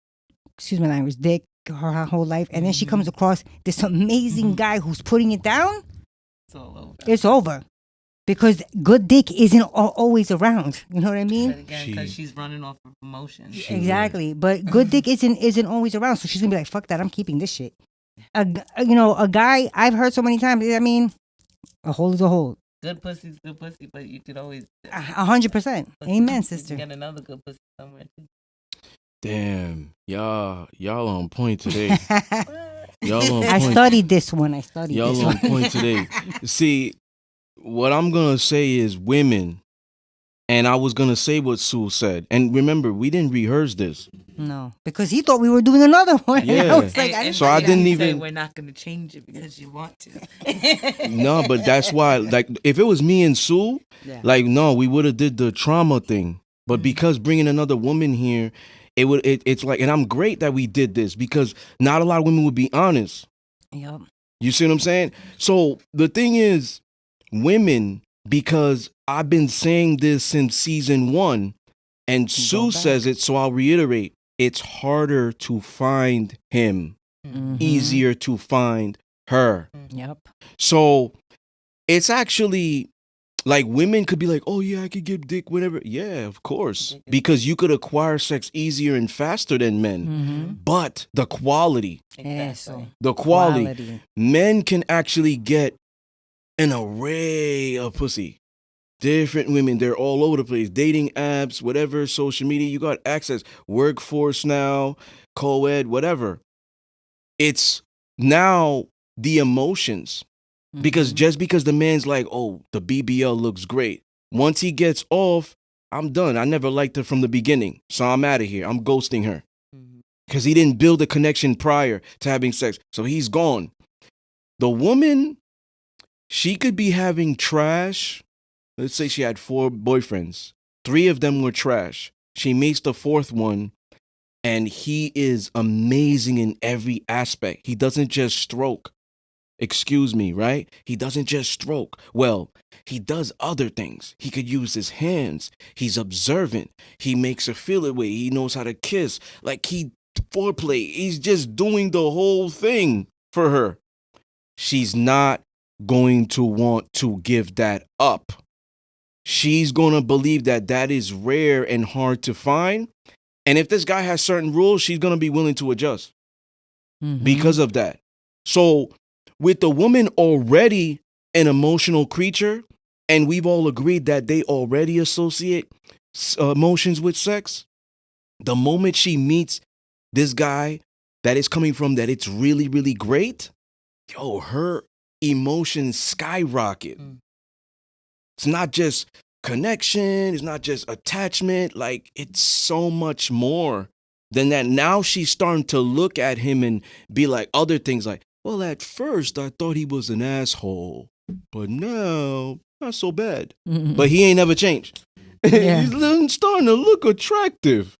excuse my language, dick her whole life, and then she comes across this amazing guy who's putting it down, it's all over. It's over. Because good dick isn't always around. You know what I mean? But again, because she's running off of emotions. Exactly. But good dick isn't always around. So she's going to be like, fuck that, I'm keeping this shit. A guy, I've heard so many times, I mean, a hole is a hole. Good pussy's good pussy, but you could always 100%. Amen, sister. You get another good pussy somewhere too. Damn, y'all on point today. Y'all on point. I studied this one. Y'all on point today. See, what I'm gonna say is women, and I was gonna say what Sue said. And remember, we didn't rehearse this. No, because he thought we were doing another one. Yeah. I was like, I didn't even. We're not gonna change it because you want to. No, but that's why. Like, if it was me and Sue, no, we would have did the trauma thing. But because bringing another woman here, it's like, and I'm great that we did this because not a lot of women would be honest. Yep. You see what I'm saying? So the thing is, women because I've been saying this since season 1, and Sue back. says it, so I'll reiterate. It's harder to find him, Mhm. easier to find her. Yep. So it's actually like women could be like, oh yeah, I could get dick whenever. Yeah, of course. Because you could acquire sex easier and faster than men. Mhm. But the quality, Eso. the quality, men can actually get an array of pussy. Different women, they're all over the place. Dating apps, whatever, social media, you got access. Workforce now, co-ed, whatever. It's now the emotions. Because just because the man's like, oh, the BBL looks great. Once he gets off, I'm done. I never liked her from the beginning. So I'm out of here. I'm ghosting her. Because he didn't build a connection prior to having sex. So he's gone. The woman, she could be having trash. Let's say she had 4 boyfriends. 3 of them were trash. She meets the 4th one, and he is amazing in every aspect. He doesn't just stroke. Excuse me, right? He doesn't just stroke. Well, he does other things. He could use his hands. He's observant. He makes her feel it way. He knows how to kiss. Like he foreplay. He's just doing the whole thing for her. She's not going to want to give that up. She's going to believe that that is rare and hard to find. And if this guy has certain rules, she's going to be willing to adjust because of that. So with the woman already an emotional creature, and we've all agreed that they already associate emotions with sex, the moment she meets this guy that is coming from that it's really, really great, yo, her emotions skyrocket. It's not just connection, it's not just attachment, like it's so much more than that. Now she's starting to look at him and be like other things like, well, at first I thought he was an asshole, but now not so bad. But he ain't never changed. Yeah. He's starting to look attractive.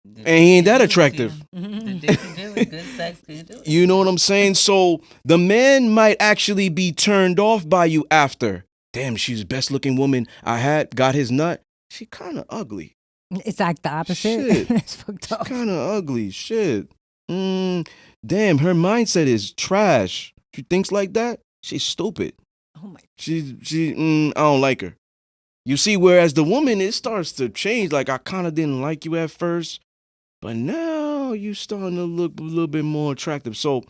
And he ain't that attractive. Good sex, you know what I'm saying? So the man might actually be turned off by you after. Damn, she's the best looking woman I had, got his nut. She kind of ugly. It's like the opposite. Shit. It's fucked up. Kind of ugly. Shit. Damn, her mindset is trash. She thinks like that. She's stupid. Oh my. I don't like her. You see, whereas the woman, it starts to change. Like, I kind of didn't like you at first, but now you starting to look a little bit more attractive. So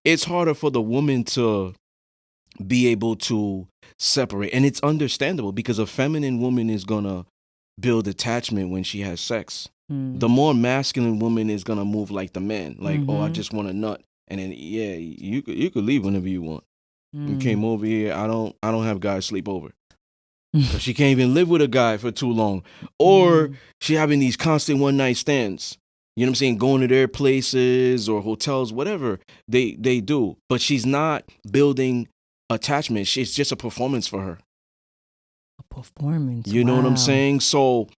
it's harder for the woman to be able to separate. And it's understandable because a feminine woman is going to build attachment when she has sex. The more masculine woman is going to move like the man. Like, oh, I just want a nut. And then, yeah, you could leave whenever you want. You came over here. I don't have guys sleep over. Because she can't even live with a guy for too long. Or she having these constant one night stands. You know what I'm saying? Going to their places or hotels, whatever they do. But she's not building attachment. It's just a performance for her. A performance. You know what I'm saying? So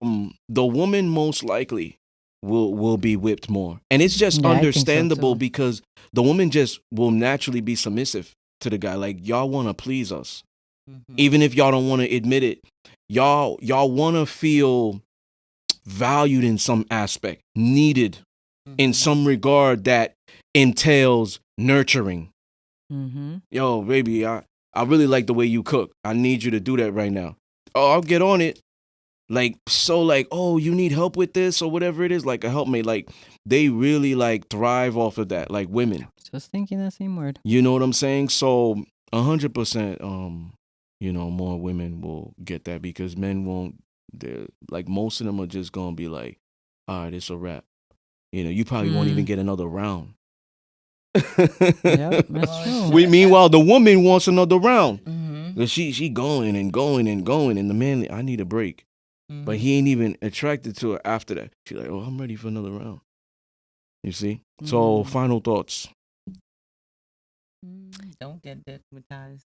the woman most likely will be whipped more. And it's just understandable because the woman just will naturally be submissive to the guy. Like, y'all want to please us. Even if y'all don't want to admit it, y'all want to feel valued in some aspect, needed in some regard that entails nurturing. Yo, baby, I really like the way you cook. I need you to do that right now. Oh, I'll get on it. Like, so like, oh, you need help with this or whatever it is, like a helpmate. Like, they really like thrive off of that, like women. Just thinking that same word. You know what I'm saying? So 100%, you know, more women will get that because men won't. They're like, most of them are just gonna be like, all right, it's a wrap. You know, you probably won't even get another round. Yep, that's true. Meanwhile, the woman wants another round. She going and going and going, and the man, I need a break. But he ain't even attracted to her after that. She's like, oh, I'm ready for another round. You see? So, final thoughts. Don't get stigmatized.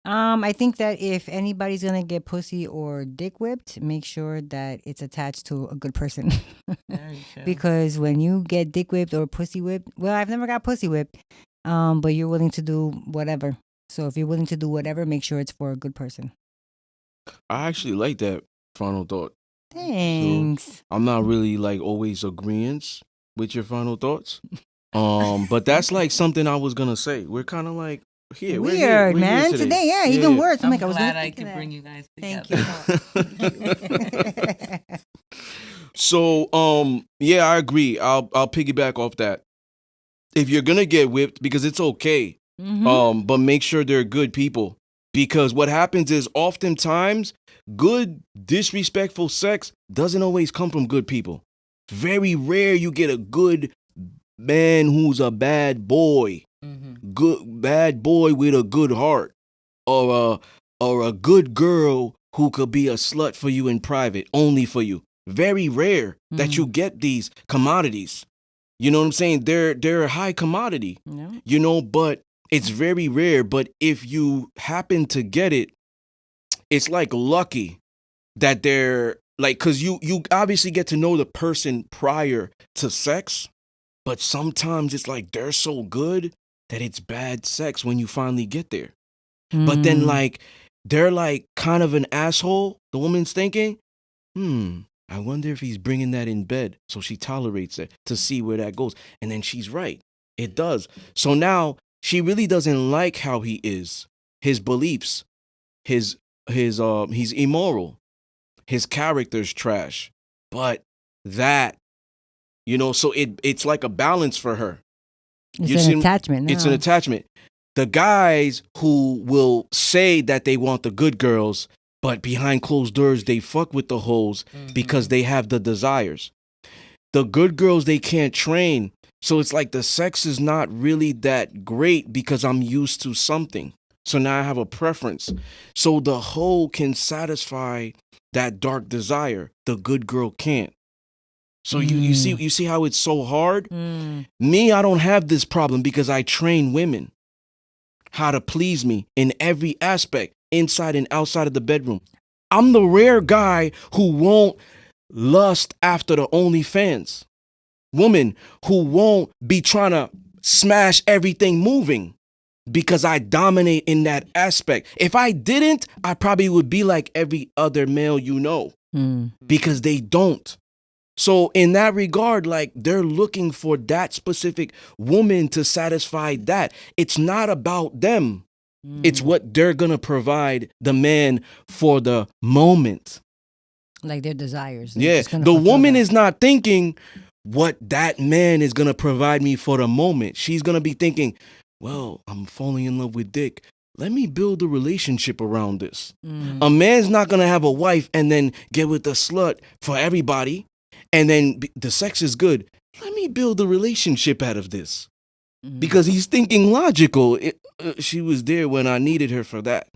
I think that if anybody's gonna get pussy or dick whipped, make sure that it's attached to a good person. Because when you get dick whipped or pussy whipped, well, I've never got pussy whipped, but you're willing to do whatever So if you're willing to do whatever, make sure it's for a good person. I actually like that final thought. Thanks. I'm not really like always agreeance with your final thoughts. But that's like something I was gonna say. We're kind of like here. Weird, we're here man. Today, yeah, even worse. I'm like, I was glad not I thinking could that. bring you guys Thank together. you. So, yeah, I agree. I'll piggyback off that. If you're gonna get whipped, because it's okay, but make sure they're good people. Because what happens is oftentimes good disrespectful sex doesn't always come from good people. Very rare you get a good man who's a bad boy, good bad boy with a good heart, or a good girl who could be a slut for you in private, only for you. Very rare that you get these commodities. You know what I'm saying? They're a high commodity. Yeah. You know, but it's very rare. But if you happen to get it, it's like lucky that they're like, because you obviously get to know the person prior to sex, but sometimes it's like they're so good that it's bad sex when you finally get there. But then like they're like kind of an asshole. The woman's thinking, I wonder if he's bringing that in bed. So she tolerates it to see where that goes. And then she's right. It does. So now she really doesn't like how he is, his beliefs, he's immoral, his character's trash. But that, you know, so it's like a balance for her. It's an attachment. It's an attachment. The guys who will say that they want the good girls, but behind closed doors, they fuck with the hoes because they have the desires. The good girls, they can't train. So it's like the sex is not really that great because I'm used to something. So now I have a preference. So the hoe can satisfy that dark desire. The good girl can't. So you see how it's so hard? Me, I don't have this problem because I train women how to please me in every aspect, inside and outside of the bedroom. I'm the rare guy who won't lust after the OnlyFans. Woman who won't be trying to smash everything moving because I dominate in that aspect. If I didn't, I probably would be like every other male you know because they don't. So in that regard, like they're looking for that specific woman to satisfy that. It's not about them. It's what they're going to provide the man for the moment. Like their desires. Yeah. The woman is not thinking what that man is going to provide me for the moment. She's going to be thinking, well, I'm falling in love with Dick. Let me build a relationship around this. A man's not going to have a wife and then get with a slut for everybody. And then the sex is good. Let me build a relationship out of this. Because he's thinking logical. She was there when I needed her for that.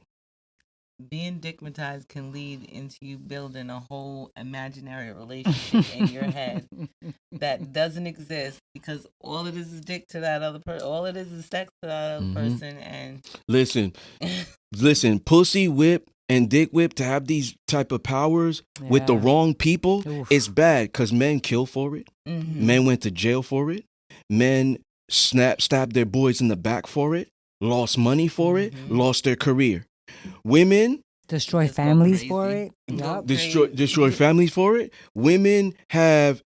Being dickmatized can lead into you building a whole imaginary relationship in your head that doesn't exist because all it is dick to that other person. All it is sex to that other person. And listen, pussy whip and dick whip to have these type of powers with the wrong people, it's bad because men kill for it. Men went to jail for it. Men stabbed their boys in the back for it, lost money for it, lost their career. Women destroy families for it. Yep. Destroy families for it. Women have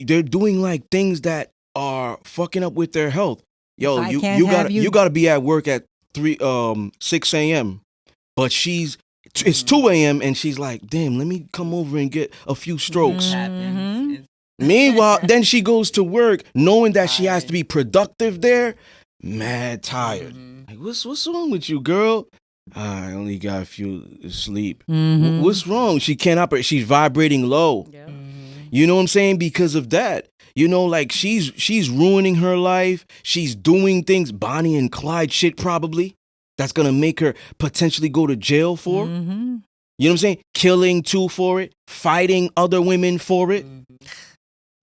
they're doing like things that are fucking up with their health. Yo, you gotta be at work at 6 a.m. But it's 2 a.m. and she's like, damn, let me come over and get a few strokes. Meanwhile, then she goes to work knowing that she has to be productive there, mad tired. Like, what's wrong with you, girl? I only got a few sleep. What's wrong? She can't operate. She's vibrating low. Yeah. You know what I'm saying? Because of that. You know, like she's ruining her life. She's doing things, Bonnie and Clyde shit probably. That's going to make her potentially go to jail for. You know what I'm saying? Killing too for it. Fighting other women for it.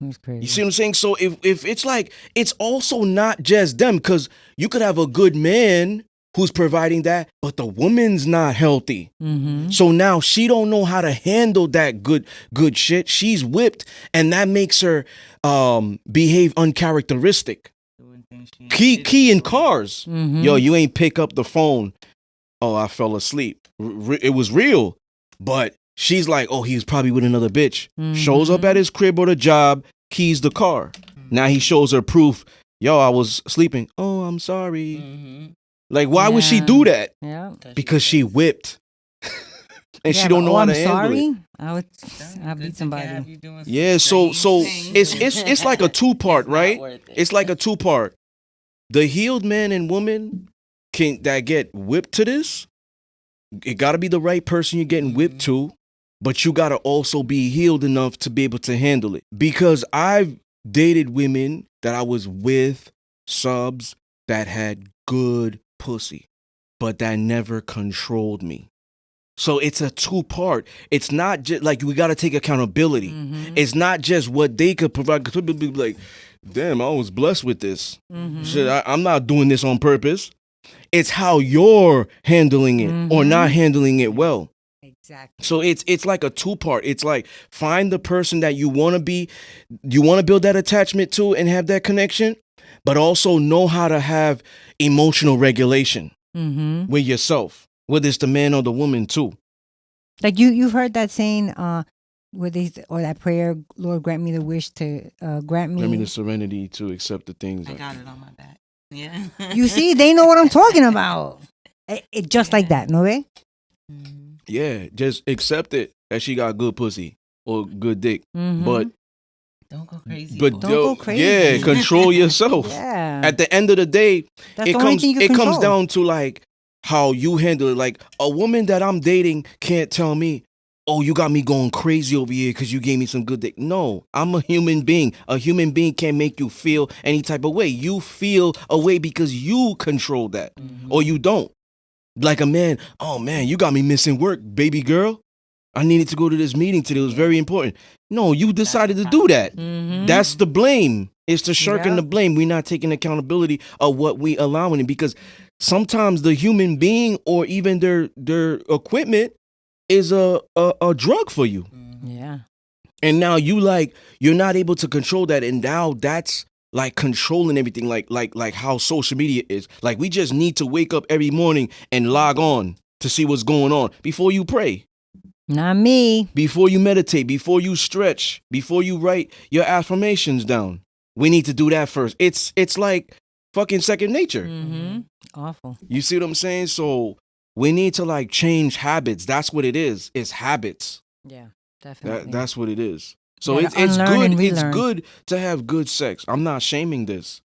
That's crazy. You see what I'm saying? So if it's like, it's also not just them, because you could have a good man who's providing that, but the woman's not healthy. So now she don't know how to handle that good shit. She's whipped, and that makes her behave uncharacteristic. when she Key in cars. Mhm. Yo, you ain't pick up the phone. Oh, I fell asleep. It was real. But she's like, oh, he's probably with another bitch. Shows up at his crib or the job, keys the car. Now he shows her proof. Yo, I was sleeping. Oh, I'm sorry. Mm-hmm. Like, why would she do that? Yeah. Because she whipped. And Yeah, she don't but, know how I'm to handle it. sorry. I beat somebody. Yeah, so it's like a two-part, right? It's like a two-part. The healed man and woman that get whipped to this, it got to be the right person you're getting whipped to, but you got to also be healed enough to be able to handle it. Because I've dated women that I was with, subs, that had good pussy, but that never controlled me. So it's a two-part. It's not just like we got to take accountability. It's not just what they could provide. Because people be like, damn, I was blessed with this. Shit, I'm not doing this on purpose. It's how you're handling it or not handling it well. Exactly. So it's like a two-part. It's like find the person that you want to build that attachment to and have that connection, but also know how to have emotional regulation with yourself, whether it's the man or the woman too. Like you've heard that saying, or that prayer, Lord, grant me the wish to grant me the serenity to accept the things. I got it on my back. Yeah. You see, they know what I'm talking about. It just like that, no way? Yeah, just accept it that she got good pussy or good dick, but don't go crazy. Don't go crazy. Yeah, control yourself. Yeah. At the end of the day, That's the only thing you can comes control. down to like how you handle it. Like a woman that I'm dating can't tell me, oh, you got me going crazy over here because you gave me some good dick. No, I'm a human being. A human being can't make you feel any type of way. You feel a way because you control that or you don't. Like a man, oh man, you got me missing work, baby girl. I needed to go to this meeting today. It was very important. No, you decided to do that. That's the blame. It's the shirking the blame. We're not taking accountability of what we allowing it because sometimes the human being or even their equipment is a drug for you. Yeah. And now you're not able to control that. And now that's like controlling everything, like how social media is. Like we just need to wake up every morning and log on to see what's going on before you pray. Not me. Before you meditate, before you stretch, before you write your affirmations down. We need to do that first. It's like fucking second nature. Awful. You see what I'm saying? So we need to like change habits. That's what it is. It's habits. Yeah, definitely. That's what it is. So You it's gotta unlearn good. and It's relearn. good to have good sex. I'm not shaming this.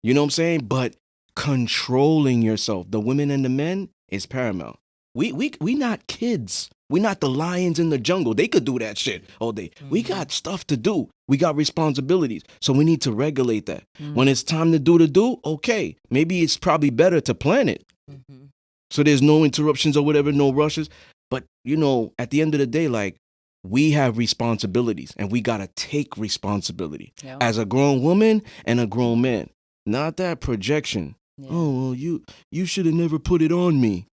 You know what I'm saying? But controlling yourself, the women and the men, is paramount. We not kids. We not the lions in the jungle. They could do that shit all day. We got stuff to do. We got responsibilities. So we need to regulate that. When it's time to do, okay. Maybe it's probably better to plan it. So there's no interruptions or whatever, no rushes. But, you know, at the end of the day, like, we have responsibilities and we got to take responsibility as a grown woman and a grown man. Not that projection. Yeah. Oh, well, you should have never put it on me.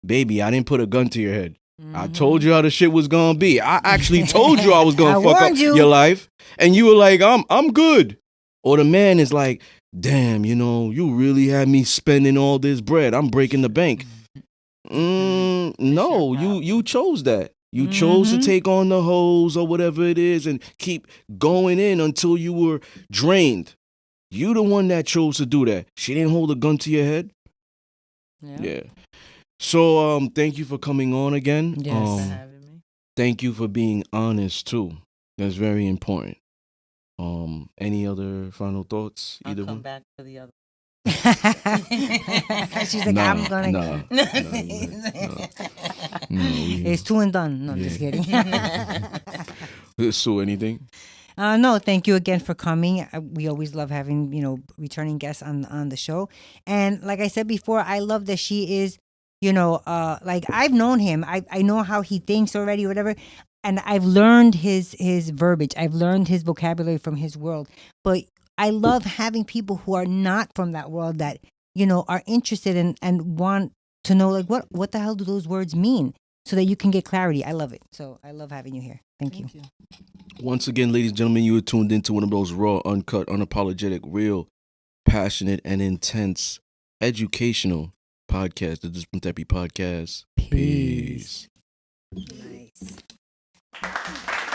Baby, I didn't put a gun to your head. I told you how the shit was going to be. I actually told you I was going to fuck up your life. And you were like, I'm good. Or the man is like, damn, you know, you really had me spending all this bread. I'm breaking the bank. No, you chose that. You chose to take on the hose or whatever it is and keep going in until you were drained. You the one that chose to do that. She didn't hold a gun to your head. Yeah. So thank you for coming on again. Yes. Thanks for having me. Thank you for being honest too. That's very important. Any other final thoughts? I'll Either come one? back for the other. She's like, I'm gonna. No. It's two and done. No, just kidding. So anything? No, thank you again for coming. We always love having, returning guests on the show. And like I said before, I love that she is, like I've known him. I know how he thinks already, whatever. And I've learned his verbiage. I've learned his vocabulary from his world. But I love having people who are not from that world that, are interested in and want to know, like, what the hell do those words mean? So that you can get clarity. I love it. So I love having you here. Thank you. Once again, ladies and gentlemen, you were tuned into one of those raw, uncut, unapologetic, real, passionate, and intense educational podcast, the Discipline Therapy Podcast. Peace. Peace. Nice.